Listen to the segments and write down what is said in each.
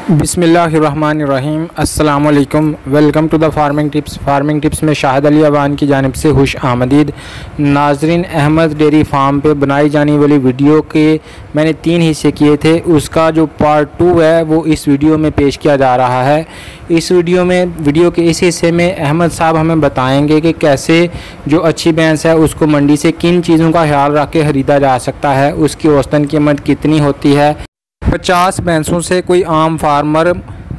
बिस्मिल्लाहिर्रहमानिर्रहीम। अस्सलाम वालेकुम। Welcome to the farming tips में शाहिद अली अवान की जानिब से खुश आमदीद। नाजरीन, अहमद डेयरी फार्म पे बनाई जाने वाली वीडियो के मैंने 3 हिस्से किए थे। उसका जो पार्ट 2 है वो इस वीडियो में पेश किया जा रहा है। इस वीडियो के इस हिस्से में अहमद साहब हमें बताएंगे कि कैसे जो अच्छी भैंस है उसको मंडी से किन चीज़ों का ख्याल रख के ख़रीदा जा सकता है, उसकी औसतन कीमत कितनी होती है, 50 भैंसों से कोई आम फार्मर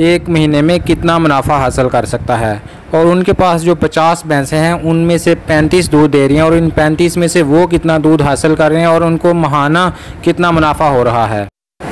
एक महीने में कितना मुनाफा हासिल कर सकता है, और उनके पास जो 50 भैंसें हैं उनमें से 35 दूध दे रही हैं और इन 35 में से वो कितना दूध हासिल कर रहे हैं और उनको माहाना कितना मुनाफा हो रहा है,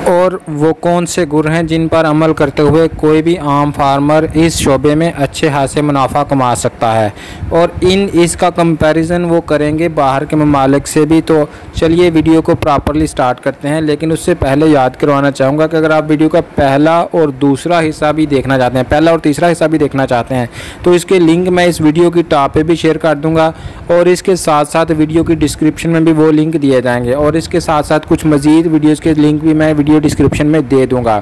और वो कौन से गुर हैं जिन पर अमल करते हुए कोई भी आम फार्मर इस शोबे में अच्छे खासे मुनाफा कमा सकता है, और इसका कंपैरिजन वो करेंगे बाहर के ममालिक से भी। तो चलिए वीडियो को प्रॉपरली स्टार्ट करते हैं। लेकिन उससे पहले याद करवाना चाहूँगा कि अगर आप वीडियो का पहला और दूसरा हिस्सा भी देखना चाहते हैं, पहला और तीसरा हिस्सा भी देखना चाहते हैं, तो इसके लिंक मैं इस वीडियो की टॉप पे भी शेयर कर दूँगा, और इसके साथ साथ वीडियो की डिस्क्रिप्शन में भी वो लिंक दिए जाएंगे, और इसके साथ साथ कुछ मज़ीद वीडियोज़ के लिंक भी मैं वीडियो डिस्क्रिप्शन में दे दूंगा।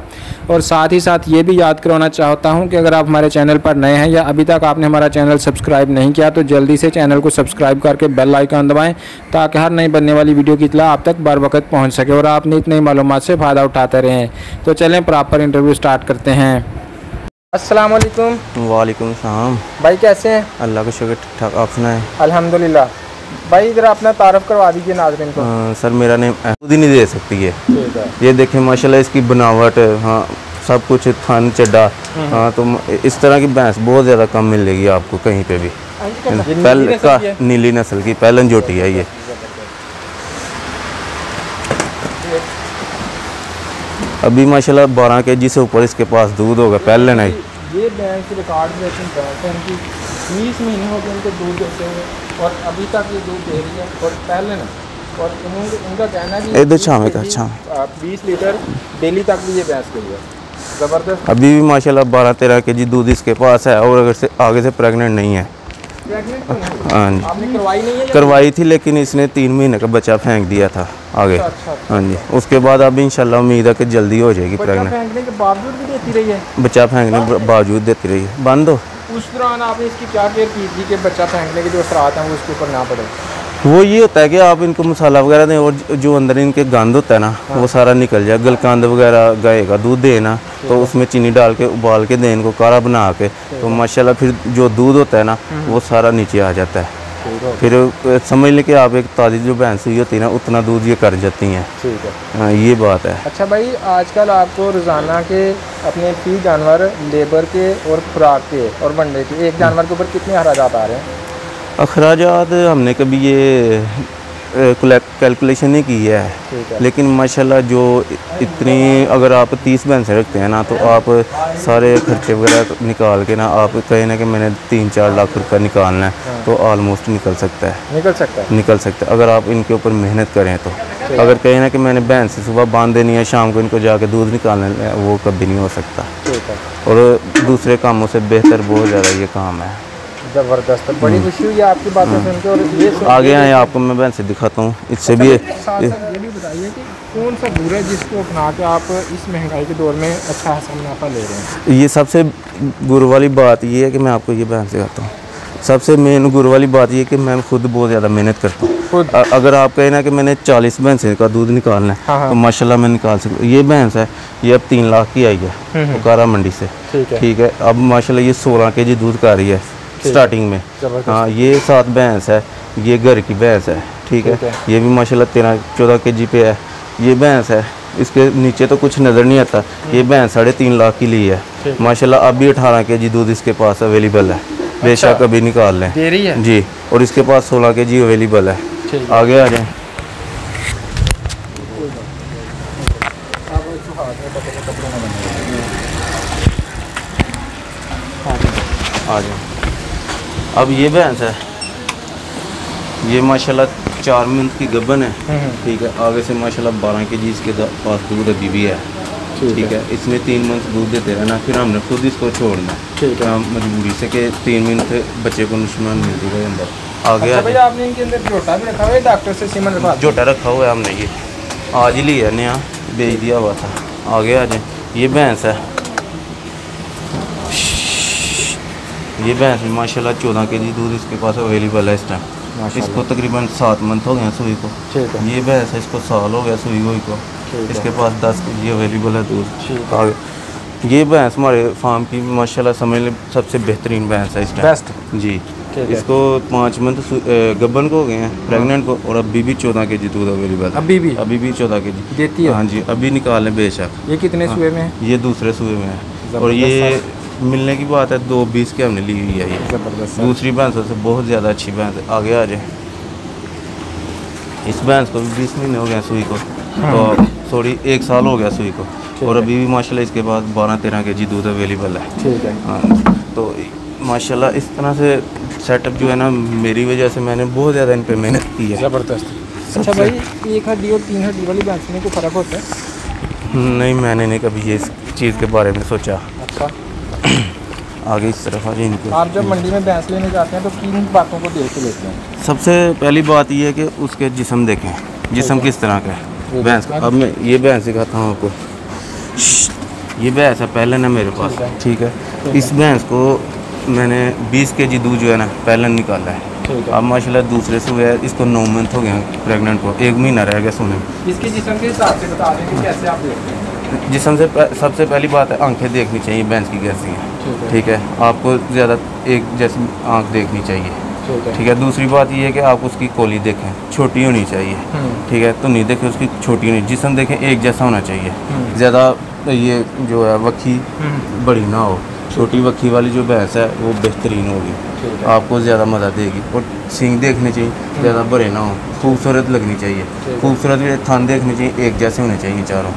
और साथ ही साथ ये भी याद करवाना चाहता हूं कि अगर आप हमारे चैनल पर नए हैं या अभी तक आपने हमारा चैनल सब्सक्राइब नहीं किया तो जल्दी से चैनल को सब्सक्राइब करके बेल आइकन दबाएं, ताकि हर नई बनने वाली वीडियो की इत्तला आप तक बर वक्त पहुँच सके और आप नई नई मालूमात से फ़ायदा उठाते रहें। तो चलें प्रॉपर इंटरव्यू स्टार्ट करते हैं। अस्सलाम वालेकुम। वालेकुम सलाम। भाई कैसे हैं? अल्लाह का शुक्र, ठीक ठाक। आप सुनाएं? अल्हम्दुलिल्लाह। भाई इधर अपना तारफ़ करवा दीजिए नाज़रीन को। सर मेरा नेम खुद ही नहीं दे सकती है। ये देखें माशाल्लाह इसकी बनावट, हाँ सब कुछ, थान चड्डा, हाँ तो इस तरह की भैंस बहुत ज़्यादा कम मिलेगी आपको कहीं पे भी। पहले का नीली नस्ल की पहलन जोटी है ये। अभी माशाल्लाह 12 kg से ऊपर इसके पास दूध होगा। पहलन है ये भैंस रिकॉर्ड ब्रेकिंग भैंस है, इनकी 20 महीने हो गए इनको दूध देते हुए और अभी तक ये दूध दे रही है। और पहले ना, और उनका कहना है कि 20 लीटर डेली तक भी ये भैंस के लिए ज़बरदस्त। अभी भी माशाल्लाह 12-13 kg दूध इसके पास है, और अगर से आगे से प्रेग्नेंट नहीं है। हाँ जी, आपने करवाई नहीं है? करवाई थी, लेकिन इसने 3 महीने का बच्चा फेंक दिया था आगे। अच्छा। हाँ जी, उसके बाद अब इंशाल्लाह उम्मीद है कि जल्दी हो जाएगी प्रेग्नेंट। फेंकने के बावजूद भी देती रही है? बच्चा फेंकने के बावजूद देती रही है। बंद हो। उस दौरान आपने इसकी क्या केयर की थी कि बच्चा फेंकने के जो असरात हैं वो इसके ऊपर ना पड़े? वो ये होता है कि आप इनको मसाला वगैरह दें और जो अंदर इनके गंद होता है ना, वो सारा निकल जाए। गलकंद वगैरह गाय का दूध देना, तो उसमें चीनी डाल के उबाल के दें इनको, काढ़ा बना के, तो माशाल्लाह फिर जो दूध होता है ना वो सारा नीचे आ जाता है। फिर समझ लें कि आप एक ताज़ी जो भैंस हुई होती है ना, उतना दूध ये कर जाती हैं। ठीक है, हाँ ये बात है। अच्छा भाई, आजकल आपको रोज़ाना के अपने फी जानवर लेबर के और खुराक के और वनडे के एक जानवर के ऊपर कितने अखराजात आ रहे हैं? अखराजात हमने कभी ये कैलकुलेशन नहीं की है, लेकिन माशाल्लाह जो इतनी, अगर आप 30 भैंसें रखते हैं ना, तो आप सारे खर्चे वगैरह निकाल के ना, आप कहें ना कि मैंने 3-4 लाख रुपया निकालना है, तो ऑलमोस्ट निकल सकता है अगर आप इनके ऊपर मेहनत करें तो। अगर कहें ना कि मैंने भैंस सुबह बांध देनी है, शाम को इनको जाके दूध निकालना है, वो कभी नहीं हो सकता। और दूसरे कामों से बेहतर बहुत ज़्यादा ये काम है। ज़बरदस्त, बड़ी खुशी हुई है आपकी बातें सुनकर। और ये आगे आए आपको मैं भैंस दिखाता हूँ, इससे भी। ये भी बताइए कि कौन सा गुर है जिसको अपना के आप इस महंगाई के दौर में अच्छा खासा मुनाफा ले रहे हैं? ये सबसे गुर वाली बात ये है कि मैं आपको ये भैंस दिखाता हूँ। सबसे मेन गुर वाली बात ये कि मैं खुद बहुत ज़्यादा मेहनत करता हूँ। अगर आप कहें ना कि मैंने 40 भैंस का दूध निकालना है, तो माशाल्लाह मैं निकाल सकता हूँ। ये भैंस है, ये अब 3 लाख की आई है पुकारा मंडी से। ठीक है, अब माशाल्लाह ये 16 kg दूध का रही है स्टार्टिंग में। हाँ, ये 7 भैंस है, ये घर की भैंस है। ठीक है, ये भी माशाल्लाह 13-14 kg पे है। ये भैंस है, इसके नीचे तो कुछ नज़र नहीं आता। ये भैंस 3.5 लाख की ली है माशाल्लाह। अब भी 18 kg दूध इसके पास अवेलेबल है, बेशक अभी निकाल लें। दे रही है जी, और इसके पास 16 kg अवेलेबल है। आगे आ जाए। आ जाए। अब ये भैंस है, ये माशाल्लाह 4 मंथ की गब्बन है। ठीक है, आगे से माशाल्लाह 12 kg इसके पास दूध अभी भी है। ठीक है, इसमें 3 मंथ दूध देते रहना, फिर हमने खुद इसको छोड़ना है मजबूरी से कि 3 मंथ बच्चे को नुकसान मिलती है अंदर। आगे अच्छा, आपने इनके अंदर जोटा भी रखा हुआ है? डॉक्टर से सीमन रखा? जोटा रखा हुआ है हमने, ये आज ही लिया नया, बेच दिया हुआ था। आगे आ जाए। ये भैंस है, ये भैंस भी माशाल्लाह 14 kg दूध इसके पास अवेलेबल है इस टाइम। इसको तकरीबन 7 मंथ हो गए सुई को। ये भैंस है, इसको साल हो गया सुई हुई को। इसके पास 10 kg अवेलेबल है दूध। ये भैंस हमारे फार्म की माशाल्लाह समझ लें सबसे बेहतरीन भैंस है इस टाइम। बेस्ट जी। इसको 5 मंथ गब्बन को हो गए हैं, प्रेग्नेंट को, और अभी भी 14 kg दूध अवेलेबल है। अभी भी 14 kg देती है। हाँ जी, अभी निकाल लें बेशक। ये कितने सुए में है? ये दूसरे सुए में है, और ये मिलने की बात है 2:20 के हमने ली हुई है। ये दूसरी भैंसों से बहुत ज़्यादा अच्छी भैंस है। आगे आ जाए। इस भैंस को भी 20 महीने हो गए सुई को, तो सॉरी 1 साल हो गया सुई को, और अभी भी माशाल्लाह इसके बाद 12-13 kg दूध अवेलेबल है। ठीक है। हाँ, तो माशाल्लाह इस तरह से सेटअप जो है ना, मेरी वजह से मैंने बहुत ज़्यादा इन पर मेहनत की है। ज़बरदस्त। अच्छा भाई, 1 हड्डी और 3 हड्डी वाली भैंस में कोई फ़र्क होता है? नहीं, मैंने नहीं कभी ये इस चीज़ के बारे में सोचा। अच्छा, आगे इस तरफ आ जाए इनको। आप जब मंडी में भैंस लेने जाते हैं तो किन बातों को देख के लेते हैं? सबसे पहली बात ये है कि उसके जिस्म देखें, जिस्म किस तरह का है भैंस का। अब मैं ये भैंस दिखाता हूँ आपको। ये भैंस है पहले ना मेरे पास, ठीक है। इस भैंस को मैंने 20 kg दूध जो है ना पहले निकाला है। अब माशाल्लाह दूसरे से है, इसको 9 मंथ हो गया प्रेग्नेंट को, 1 महीना रह गया सोने में। इसके जिस्म के हिसाब से बता दें कि कैसे आप देखते हैं? जिस्म से सबसे पहली बात है आंखें देखनी चाहिए भैंस की कैसी हैं, ठीक है। आपको ज़्यादा एक जैसी आंख देखनी चाहिए, ठीक है। दूसरी बात ये है कि आप उसकी कोली देखें, छोटी होनी चाहिए, ठीक है। तो नहीं देखें उसकी छोटी होनी, जिस्म देखें एक जैसा होना चाहिए। ज़्यादा ये जो है वक्खी बड़ी ना हो। छोटी वक्खी वाली जो भैंस है वो बेहतरीन होगी, आपको ज़्यादा मज़ा देगी। और सींग देखने चाहिए, ज़्यादा बड़े ना हो, खूबसूरत लगनी चाहिए। खूबसूरत थान देखने चाहिए, एक जैसे होने चाहिए चारों,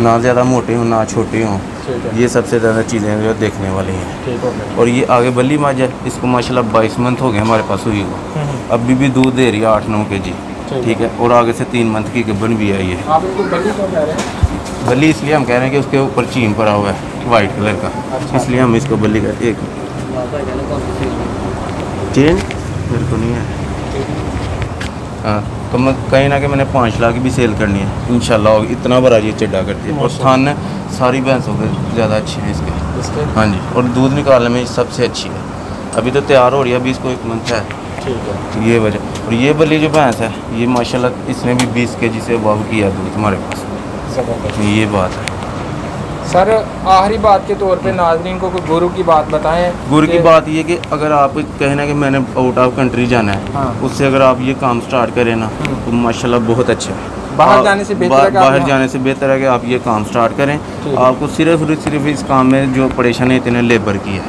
ना ज़्यादा मोटे हों ना छोटे हों। ये सबसे ज़्यादा चीज़ें जो देखने वाली हैं। और ये आगे बल्ली माज है, इसको माशाल्लाह 22 मंथ हो गए हमारे पास हुई को, अभी भी दूध दे रही है 8-9 kg, ठीक है। और आगे से 3 मंथ की गब्बन भी आई है। बल्ली इसलिए हम कह रहे हैं कि उसके ऊपर चीन पड़ा हुआ है वाइट कलर का, इसलिए हम इसको बल्ली कहते हैं। एक चेन मेरे को नहीं है। हाँ, तो मैं कहीं ना कि मैंने 5 लाख भी सेल करनी है इंशाल्लाह। इतना बड़ा ये चिड्डा करती है, और थान है सारी भैंसों के ज़्यादा अच्छी है इसके। हाँ जी, और दूध निकालने में सबसे अच्छी है। अभी तो तैयार हो रही है, अभी इसको 1 मंथ है, ठीक है। ये वजह। और ये बल्ली जो भैंस है ये माशाल्लाह इसने भी 20 kg से अबव किया दूध हमारे पास। ये बात है सर। आखिरी बात के तौर पे नाज़रीन को कोई गुरु की बात बताएं। गुरु की बात ये कि अगर आप कहना कि मैंने आउट ऑफ कंट्री जाना है, हाँ। उससे अगर आप ये काम स्टार्ट करें ना तो माशाल्लाह बहुत अच्छा है। बाहर जाने से बेहतर है कि आप ये काम स्टार्ट करें। आपको सिर्फ इस काम में जो परेशानी इतने लेबर की है,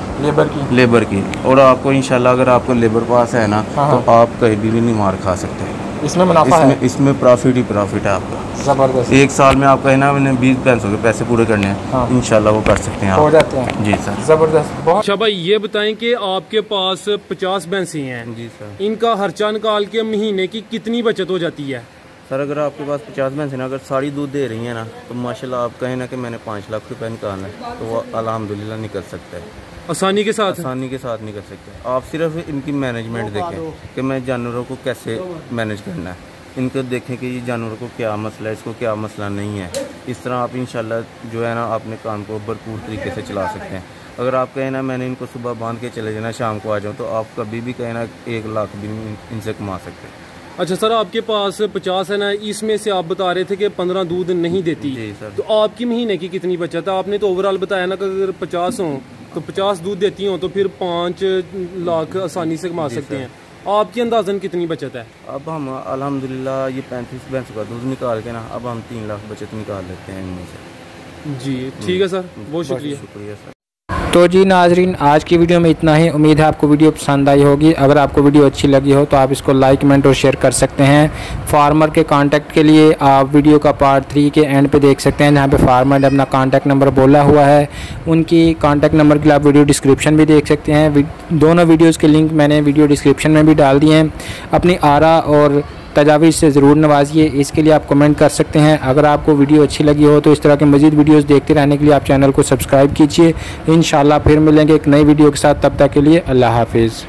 लेबर की। और आपको इंशाल्लाह अगर आपको लेबर पास है ना, हाँ। तो आप कहीं भी नहीं मार खा सकते। इसमें मुनाफा है, इसमें प्रॉफिट ही प्रॉफिट है आपका। ज़बरदस्त। 1 साल में आप कहना मैंने 20 भैंसों के पैसे पूरे करने हैं, हाँ। इंशाल्लाह वो कर सकते हैं, हो जाते हैं। जी सर, ज़बरदस्त। अच्छा भाई, ये बताएं कि आपके पास 50 भैंसें हैं। जी सर। इनका खर्चा निकाल के महीने की कितनी बचत हो जाती है? सर अगर आपके पास 50 भैंसें ना अगर सारी दूध दे रही हैं ना, तो माशाल्लाह आप कहें ना कि मैंने 5 लाख रुपए निकालना है, तो वो अल्हम्दुलिल्लाह निकल सकता है, आसानी के साथ नहीं कर सकते। आप सिर्फ इनकी मैनेजमेंट देखें कि मैं जानवरों को कैसे मैनेज करना है, इनको देखें कि ये जानवरों को क्या मसला है, इसको क्या मसला नहीं है। इस तरह आप इंशाल्लाह जो है ना अपने काम को भरपूर तरीके से चला सकते हैं। अगर आप कहें ना मैंने इनको सुबह बांध के चले जाना शाम को आ जाऊँ, तो आप कभी भी कहें ना 1 लाख भी इनसे कमा सकते हैं। अच्छा सर, आपके पास 50 है ना, इसमें से आप बता रहे थे कि 15 दूध नहीं देती। जी सर। तो आपकी महीने की कितनी बचत है? आपने तो ओवरऑल बताया ना कि अगर 50 हों तो 50 दूध देती हों तो फिर 5 लाख आसानी से कमा सकते हैं। आपकी अंदाजन कितनी बचत है? अब हम अल्हम्दुलिल्लाह ये 35 भैंसों का दूध निकाल के ना अब हम 3 लाख बचत निकाल लेते हैं इनमें से। जी ठीक है सर, बहुत शुक्रिया सर। तो जी नाजरीन, आज की वीडियो में इतना ही। उम्मीद है आपको वीडियो पसंद आई होगी। अगर आपको वीडियो अच्छी लगी हो तो आप इसको लाइक, कमेंट और शेयर कर सकते हैं। फार्मर के कांटेक्ट के लिए आप वीडियो का पार्ट 3 के एंड पे देख सकते हैं, जहां पे फार्मर ने अपना कांटेक्ट नंबर बोला हुआ है। उनकी कांटेक्ट नंबर के लिए आप वीडियो डिस्क्रिप्शन भी देख सकते हैं। दोनों वीडियोज़ के लिंक मैंने वीडियो डिस्क्रिप्शन में भी डाल दिए हैं। अपनी आरा और तजावीज़ से ज़रूर नवाजिए, इसके लिए आप कमेंट कर सकते हैं। अगर आपको वीडियो अच्छी लगी हो तो इस तरह के मज़ीद वीडियोस देखते रहने के लिए आप चैनल को सब्सक्राइब कीजिए। इंशाल्लाह फिर मिलेंगे एक नई वीडियो के साथ, तब तक के लिए अल्लाह हाफिज़।